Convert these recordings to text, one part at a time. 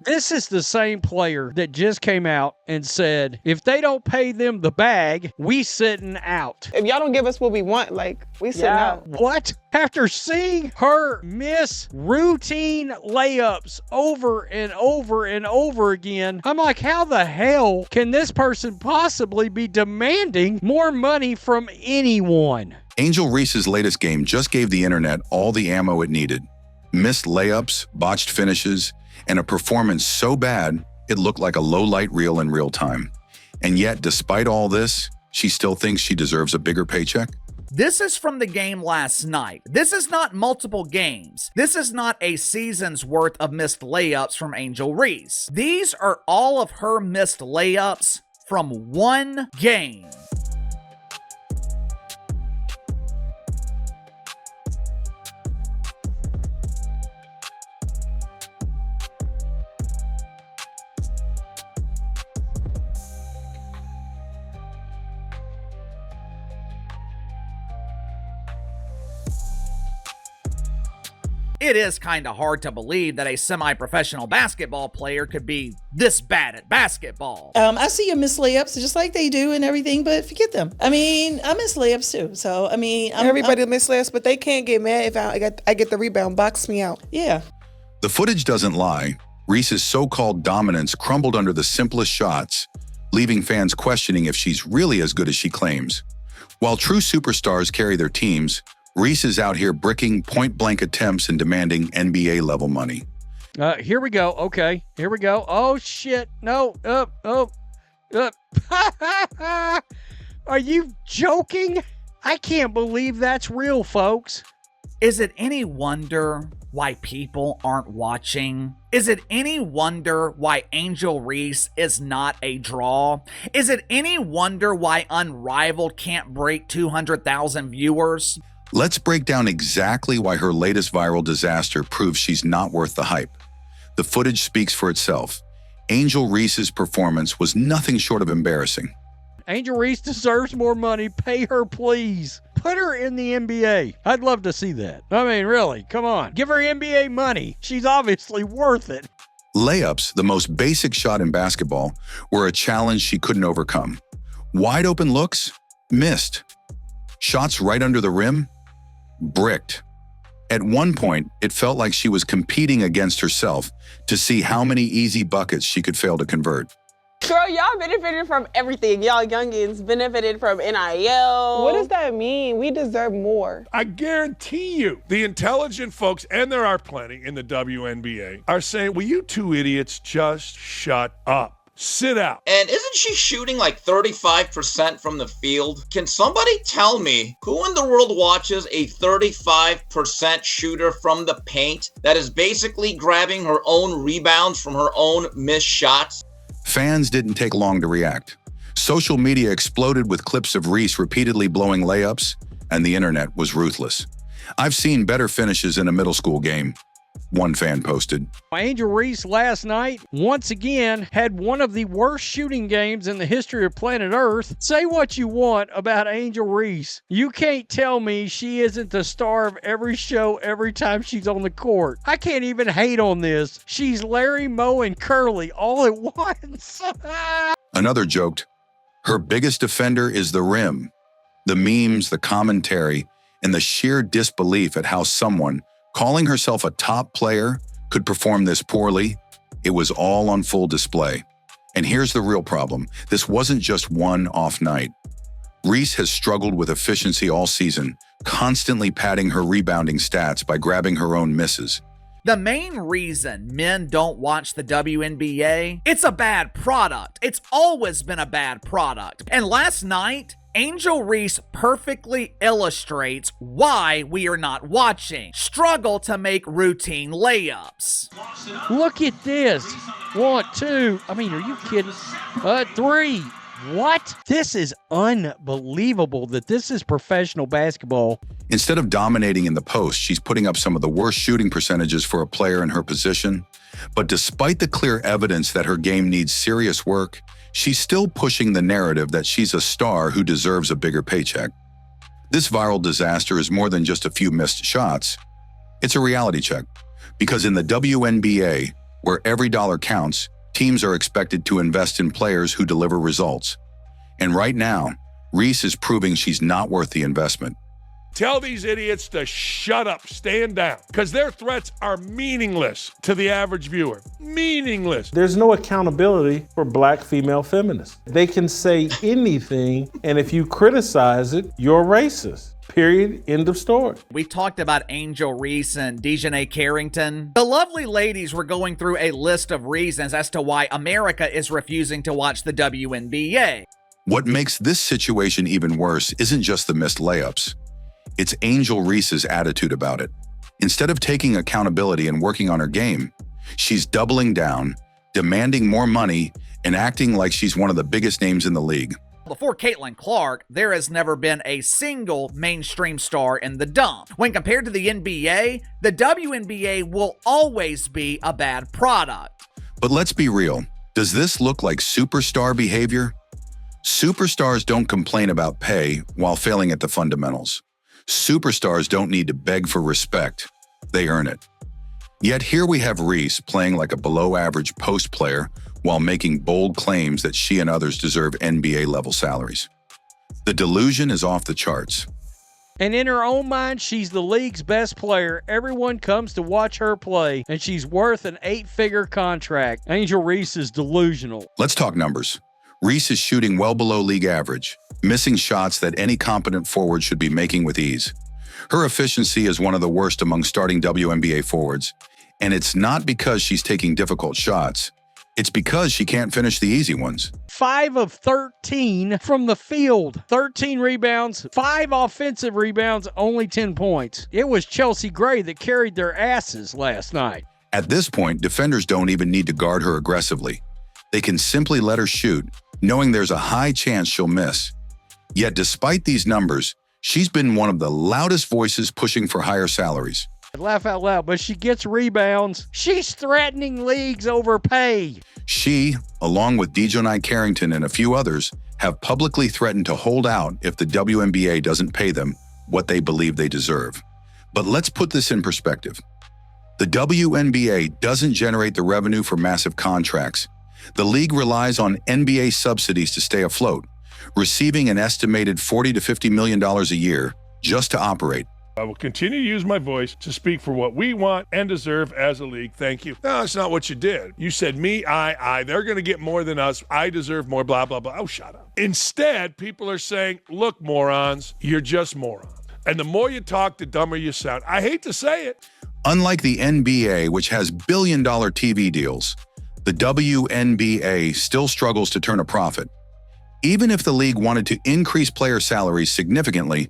This is the same player that just came out and said, if they don't pay them the bag, we sitting out. If y'all don't give us what we want, like, we sitting out. What? After seeing her miss routine layups over and over and over again, I'm like, how the hell can this person possibly be demanding more money from anyone? Angel Reese's latest game just gave the internet all the ammo it needed. Missed layups, botched finishes, and a performance so bad it looked like a low-light reel in real time. And yet, despite all this, she still thinks she deserves a bigger paycheck? This is from the game last night. This is not multiple games. This is not a season's worth of missed layups from Angel Reese. These are all of her missed layups from one game. It is kind of hard to believe that a semi-professional basketball player could be this bad at basketball. I see you miss layups just like they do and everything, but forget them. I mean, I miss layups too. So, I mean, everybody miss layups, but they can't get mad if I get the rebound. Box me out. Yeah. The footage doesn't lie. Reese's so-called dominance crumbled under the simplest shots, leaving fans questioning if she's really as good as she claims. While true superstars carry their teams, Reese is out here bricking point-blank attempts and demanding NBA-level money. Here we go. Okay, here we go. Oh, shit. No. Are you joking? I can't believe that's real, folks. Is it any wonder why people aren't watching? Is it any wonder why Angel Reese is not a draw? Is it any wonder why Unrivaled can't break 200,000 viewers? Let's break down exactly why her latest viral disaster proves she's not worth the hype. The footage speaks for itself. Angel Reese's performance was nothing short of embarrassing. Angel Reese deserves more money. Pay her, please. Put her in the NBA. I'd love to see that. I mean, really, come on. Give her NBA money. She's obviously worth it. Layups, the most basic shot in basketball, were a challenge she couldn't overcome. Wide open looks? Missed. Shots right under the rim? Bricked. At one point, it felt like she was competing against herself to see how many easy buckets she could fail to convert. Girl, y'all benefited from everything. Y'all youngins benefited from NIL. What does that mean? We deserve more. I guarantee you, the intelligent folks, and there are plenty in the WNBA, are saying, will you two idiots just shut up? Sit out. And isn't she shooting like 35% from the field? Can somebody tell me who in the world watches a 35% shooter from the paint that is basically grabbing her own rebounds from her own missed shots? Fans didn't take long to react. Social media exploded with clips of Reese repeatedly blowing layups, and the internet was ruthless. I've seen better finishes in a middle school game, one fan posted. Angel Reese last night, once again, had one of the worst shooting games in the history of planet Earth. Say what you want about Angel Reese. You can't tell me she isn't the star of every show every time she's on the court. I can't even hate on this. She's Larry, Moe, and Curly all at once. Another joked, her biggest defender is the rim. The memes, the commentary, and the sheer disbelief at how someone calling herself a top player could perform this poorly, it was all on full display. And here's the real problem. This wasn't just one off night. Reese has struggled with efficiency all season, constantly padding her rebounding stats by grabbing her own misses. The main reason men don't watch the WNBA, it's a bad product. It's always been a bad product. And last night, Angel Reese perfectly illustrates why we are not watching. Struggle to make routine layups. Look at this. 1, 2. I mean, are you kidding? 3. What? This is unbelievable that this is professional basketball. Instead of dominating in the post, she's putting up some of the worst shooting percentages for a player in her position. But despite the clear evidence that her game needs serious work, she's still pushing the narrative that she's a star who deserves a bigger paycheck. This viral disaster is more than just a few missed shots. It's a reality check. Because in the WNBA, Where every dollar counts, teams are expected to invest in players who deliver results. And right now, Reese is proving she's not worth the investment. Tell these idiots to shut up, stand down, because their threats are meaningless to the average viewer. Meaningless. There's no accountability for black female feminists. They can say anything, and if you criticize it, you're racist. Period. End of story. We talked about Angel Reese and Dejanay Carrington. The lovely ladies were going through a list of reasons as to why America is refusing to watch the WNBA. What makes this situation even worse isn't just the missed layups. It's Angel Reese's attitude about it. Instead of taking accountability and working on her game, she's doubling down, demanding more money, and acting like she's one of the biggest names in the league. Before Caitlyn Clark, there has never been a single mainstream star in the dump. When compared to the NBA, the WNBA will always be a bad product. But let's be real. Does this look like superstar behavior? Superstars don't complain about pay while failing at the fundamentals. Superstars don't need to beg for respect. They earn it. Yet here we have Reese playing like a below-average post player while making bold claims that she and others deserve NBA-level salaries. The delusion is off the charts. And in her own mind, she's the league's best player. Everyone comes to watch her play, and she's worth an 8-figure contract. Angel Reese is delusional. Let's talk numbers. Reese is shooting well below league average, missing shots that any competent forward should be making with ease. Her efficiency is one of the worst among starting WNBA forwards, and it's not because she's taking difficult shots. It's because she can't finish the easy ones. 5 of 13 from the field, 13 rebounds, 5 offensive rebounds, only 10 points. It was Chelsea Gray that carried their asses last night. At this point, defenders don't even need to guard her aggressively. They can simply let her shoot, knowing there's a high chance she'll miss. Yet despite these numbers, she's been one of the loudest voices pushing for higher salaries. Laugh out loud, but she gets rebounds. She's threatening leagues over pay. She, along with Dejanay Carrington and a few others, have publicly threatened to hold out if the WNBA doesn't pay them what they believe they deserve. But let's put this in perspective. The WNBA doesn't generate the revenue for massive contracts. The league relies on NBA subsidies to stay afloat, receiving an estimated $40 to $50 million a year just to operate. I will continue to use my voice to speak for what we want and deserve as a league. Thank you. No, that's not what you did. You said me, I. They're going to get more than us. I deserve more, blah, blah, blah. Oh, shut up. Instead, people are saying, look, morons, you're just morons. And the more you talk, the dumber you sound. I hate to say it. Unlike the NBA, which has billion-dollar TV deals, the WNBA still struggles to turn a profit. Even if the league wanted to increase player salaries significantly,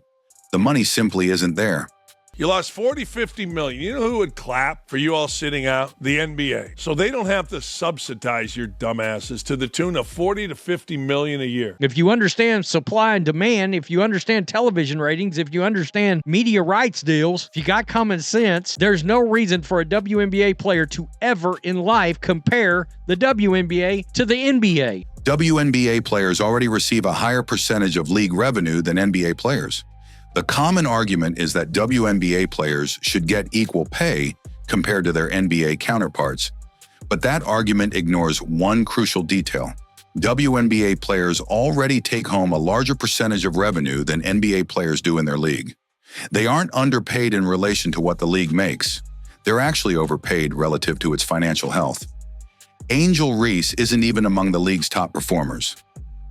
the money simply isn't there. You lost 40, 50 million. You know who would clap for you all sitting out? The NBA. So they don't have to subsidize your dumbasses to the tune of 40 to 50 million a year. If you understand supply and demand, if you understand television ratings, if you understand media rights deals, if you got common sense, there's no reason for a WNBA player to ever in life compare the WNBA to the NBA. WNBA players already receive a higher percentage of league revenue than NBA players. The common argument is that WNBA players should get equal pay compared to their NBA counterparts. But that argument ignores one crucial detail. WNBA players already take home a larger percentage of revenue than NBA players do in their league. They aren't underpaid in relation to what the league makes. They're actually overpaid relative to its financial health. Angel Reese isn't even among the league's top performers.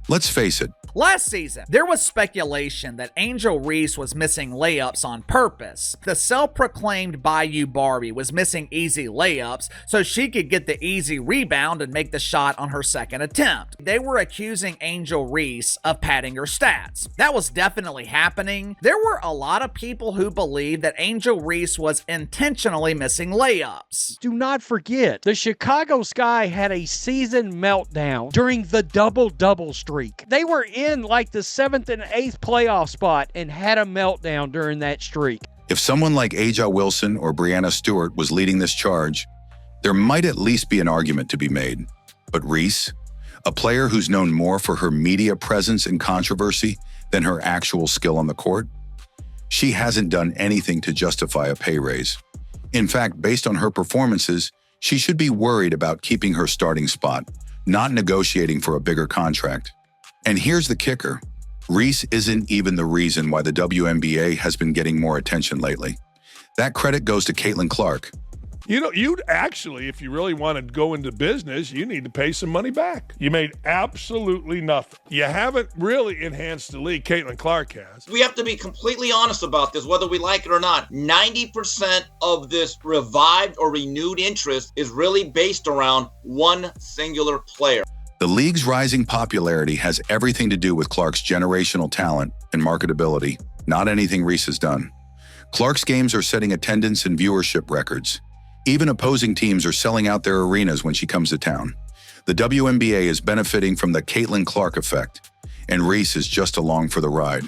Let's face it. Last season, there was speculation that Angel Reese was missing layups on purpose. The self-proclaimed Bayou Barbie was missing easy layups so she could get the easy rebound and make the shot on her second attempt. They were accusing Angel Reese of padding her stats. That was definitely happening. There were a lot of people who believed that Angel Reese was intentionally missing layups. Do not forget, the Chicago Sky had a season meltdown during the double-double streak. They were in like the 7th and 8th playoff spot and had a meltdown during that streak. If someone like A'ja Wilson or Breanna Stewart was leading this charge, there might at least be an argument to be made. But Reese, a player who's known more for her media presence and controversy than her actual skill on the court, she hasn't done anything to justify a pay raise. In fact, based on her performances, She should be worried about keeping her starting spot, not negotiating for a bigger contract. And here's the kicker. Reese isn't even the reason why the WNBA has been getting more attention lately. That credit goes to Caitlyn Clark. You know, you'd actually, if you really want to go into business, you need to pay some money back. You made absolutely nothing. You haven't really enhanced the league. Caitlyn Clark has. We have to be completely honest about this, whether we like it or not. 90% of this revived or renewed interest is really based around one singular player. The league's rising popularity has everything to do with Clark's generational talent and marketability, not anything Reese has done. Clark's games are setting attendance and viewership records. Even opposing teams are selling out their arenas when she comes to town. The WNBA is benefiting from the Caitlyn Clark effect, and Reese is just along for the ride.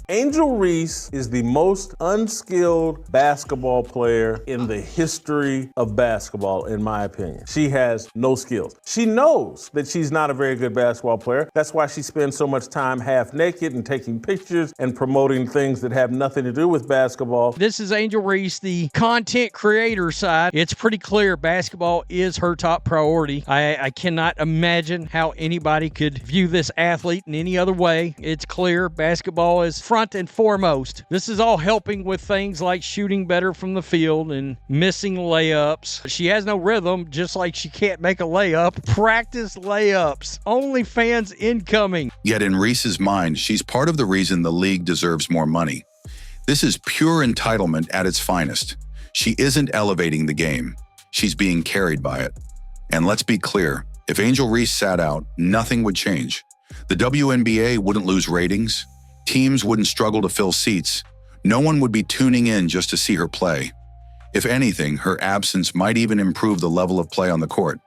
Angel Reese is the most unskilled basketball player in the history of basketball, in my opinion. She has no skills. She knows that she's not a very good basketball player. That's why she spends so much time half naked and taking pictures and promoting things that have nothing to do with basketball. This is Angel Reese, the content creator side. It's pretty clear basketball is her top priority. I cannot imagine how anybody could view this athlete in any other way. It's clear basketball is front and foremost. This is all helping with things like shooting better from the field and missing layups. She has no rhythm, just like she can't make a layup. Practice layups. OnlyFans incoming. Yet in Reese's mind, she's part of the reason the league deserves more money. This is pure entitlement at its finest. She isn't elevating the game. She's being carried by it. And let's be clear, if Angel Reese sat out, nothing would change. The WNBA wouldn't lose ratings. Teams wouldn't struggle to fill seats. No one would be tuning in just to see her play. If anything, her absence might even improve the level of play on the court.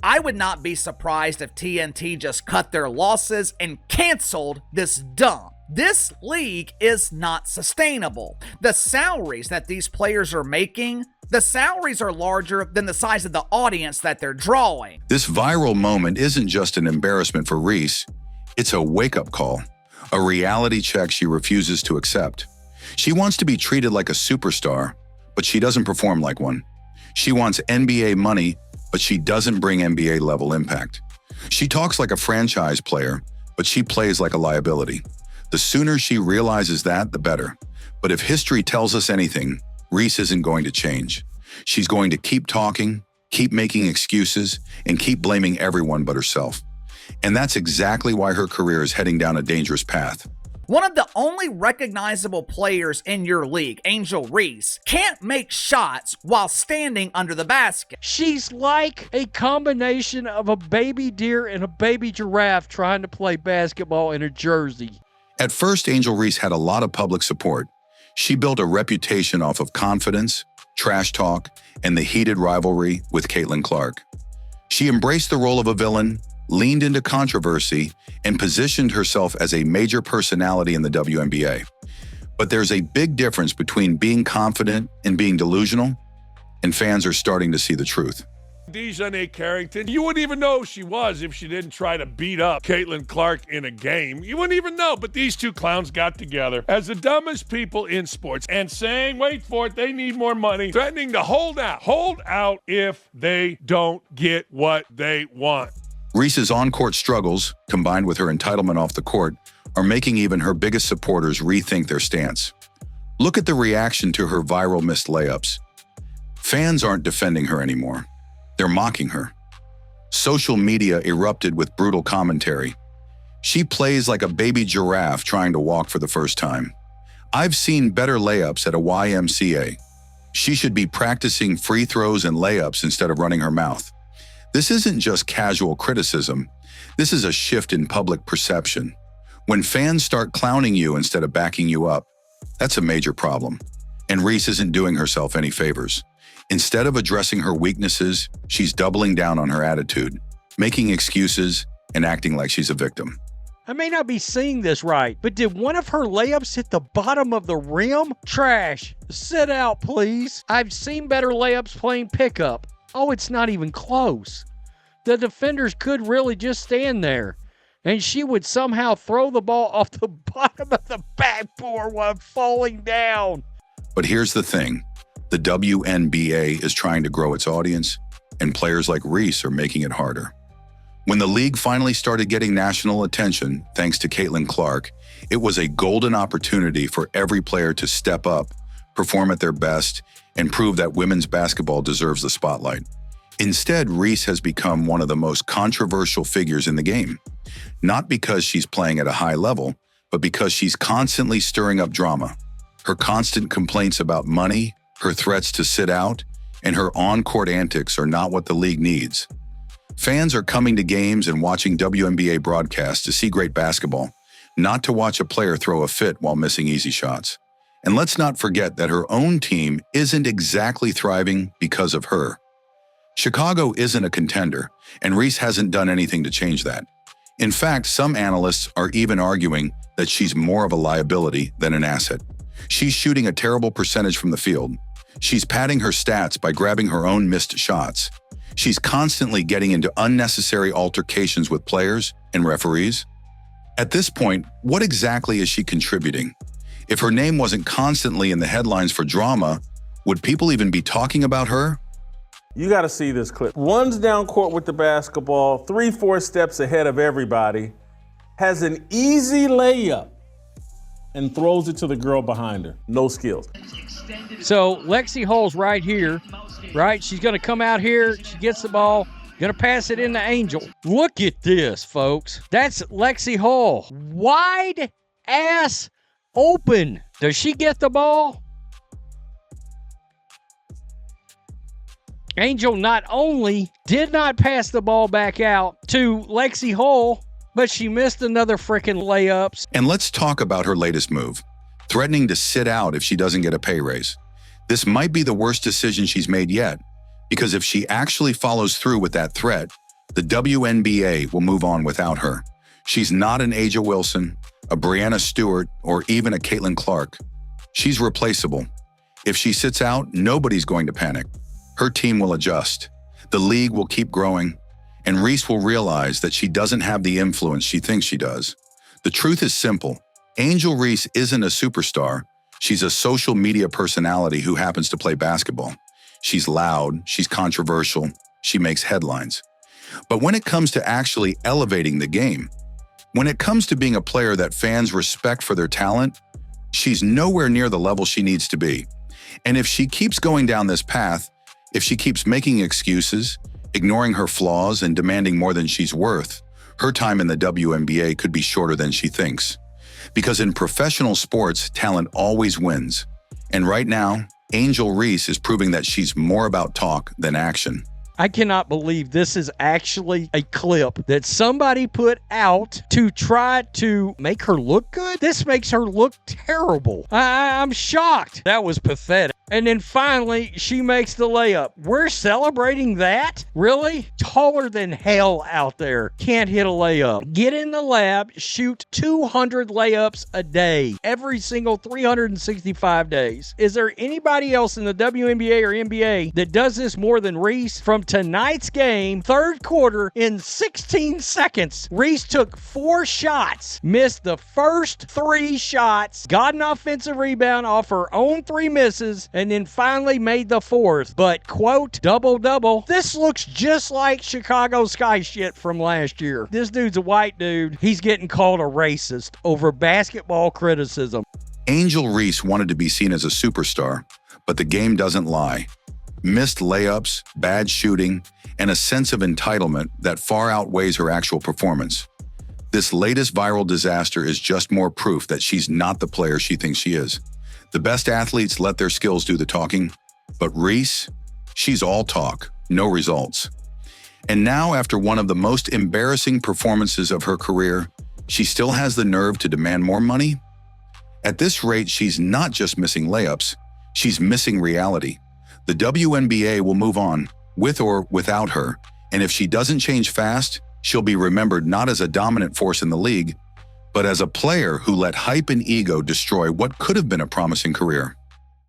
I would not be surprised if TNT just cut their losses and canceled this dump. This league is not sustainable. The salaries that these players are making, the salaries are larger than the size of the audience that they're drawing. This viral moment isn't just an embarrassment for Reese. It's a wake-up call. A reality check she refuses to accept. She wants to be treated like a superstar, but she doesn't perform like one. She wants NBA money, but she doesn't bring NBA-level impact. She talks like a franchise player, but she plays like a liability. The sooner she realizes that, the better. But if history tells us anything, Reese isn't going to change. She's going to keep talking, keep making excuses, and keep blaming everyone but herself. And that's exactly why her career is heading down a dangerous path. One of the only recognizable players in your league, Angel Reese, can't make shots while standing under the basket. She's like a combination of a baby deer and a baby giraffe trying to play basketball in a jersey. At first, Angel Reese had a lot of public support. She built a reputation off of confidence, trash talk, and the heated rivalry with Caitlyn Clark. She embraced the role of a villain, leaned into controversy, and positioned herself as a major personality in the WNBA. But there's a big difference between being confident and being delusional, and fans are starting to see the truth. Dejanay Carrington, you wouldn't even know who she was if she didn't try to beat up Caitlyn Clark in a game. You wouldn't even know, but these two clowns got together as the dumbest people in sports and saying, wait for it, they need more money, threatening to hold out if they don't get what they want. Reese's on-court struggles, combined with her entitlement off the court, are making even her biggest supporters rethink their stance. Look at the reaction to her viral missed layups. Fans aren't defending her anymore. They're mocking her. Social media erupted with brutal commentary. She plays like a baby giraffe trying to walk for the first time. I've seen better layups at a YMCA. She should be practicing free throws and layups instead of running her mouth. This isn't just casual criticism. This is a shift in public perception. When fans start clowning you instead of backing you up, that's a major problem. And Reese isn't doing herself any favors. Instead of addressing her weaknesses, she's doubling down on her attitude, making excuses, and acting like she's a victim. I may not be seeing this right, but did one of her layups hit the bottom of the rim? Trash. Sit out, please. I've seen better layups playing pickup. Oh, it's not even close. The defenders could really just stand there, and she would somehow throw the ball off the bottom of the backboard while falling down. But here's the thing. The WNBA is trying to grow its audience, and players like Reese are making it harder. When the league finally started getting national attention, thanks to Caitlyn Clark, it was a golden opportunity for every player to step up, perform at their best, and prove that women's basketball deserves the spotlight. Instead, Reese has become one of the most controversial figures in the game, not because she's playing at a high level, but because she's constantly stirring up drama. Her constant complaints about money, her threats to sit out, and her on-court antics are not what the league needs. Fans are coming to games and watching WNBA broadcasts to see great basketball, not to watch a player throw a fit while missing easy shots. And let's not forget that her own team isn't exactly thriving because of her. Chicago isn't a contender, and Reese hasn't done anything to change that. In fact, some analysts are even arguing that she's more of a liability than an asset. She's shooting a terrible percentage from the field. She's padding her stats by grabbing her own missed shots. She's constantly getting into unnecessary altercations with players and referees. At this point, what exactly is she contributing? If her name wasn't constantly in the headlines for drama, would people even be talking about her? You got to see this clip. Runs down court with the basketball, 3-4 steps ahead of everybody, has an easy layup, and throws it to the girl behind her. No skills. So Lexi Hull's right here, right? She's going to come out here. She gets the ball, going to pass it into Angel. Look at this, folks. That's Lexi Hull. Wide ass open. Does she get the ball? Angel not only did not pass the ball back out to Lexi Hull, but she missed another freaking layups. And let's talk about her latest move, threatening to sit out if she doesn't get a pay raise. This might be the worst decision she's made yet, because if she actually follows through with that threat, the WNBA will move on without her. She's not an Aja Wilson, a Brianna Stewart, or even a Caitlyn Clark. She's replaceable. If she sits out, nobody's going to panic. Her team will adjust. The league will keep growing, and Reese will realize that she doesn't have the influence she thinks she does. The truth is simple. Angel Reese isn't a superstar. She's a social media personality who happens to play basketball. She's loud, she's controversial, she makes headlines. But when it comes to actually elevating the game, when it comes to being a player that fans respect for their talent, she's nowhere near the level she needs to be. And if she keeps going down this path, if she keeps making excuses, ignoring her flaws, and demanding more than she's worth, her time in the WNBA could be shorter than she thinks. Because in professional sports, talent always wins. And right now, Angel Reese is proving that she's more about talk than action. I cannot believe this is actually a clip that somebody put out to try to make her look good. This makes her look terrible. I'm shocked. That was pathetic. And then finally, she makes the layup. We're celebrating that? Really? Taller than hell out there. Can't hit a layup. Get in the lab, shoot 200 layups a day, every single 365 days. Is there anybody else in the WNBA or NBA that does this more than Reese? From tonight's game, third quarter, in 16 seconds, Reese took 4 shots, missed the first 3 shots, got an offensive rebound off her own 3 misses, and then finally made the 4th. But, quote, double-double. This looks just like Chicago Sky shit from last year. This dude's a white dude. He's getting called a racist over basketball criticism. Angel Reese wanted to be seen as a superstar, but the game doesn't lie. Missed layups, bad shooting, and a sense of entitlement that far outweighs her actual performance. This latest viral disaster is just more proof that she's not the player she thinks she is. The best athletes let their skills do the talking, but Reese, she's all talk, no results. And now, after one of the most embarrassing performances of her career, she still has the nerve to demand more money? At this rate, she's not just missing layups, she's missing reality. The WNBA will move on, with or without her, and if she doesn't change fast, she'll be remembered not as a dominant force in the league, but as a player who let hype and ego destroy what could have been a promising career.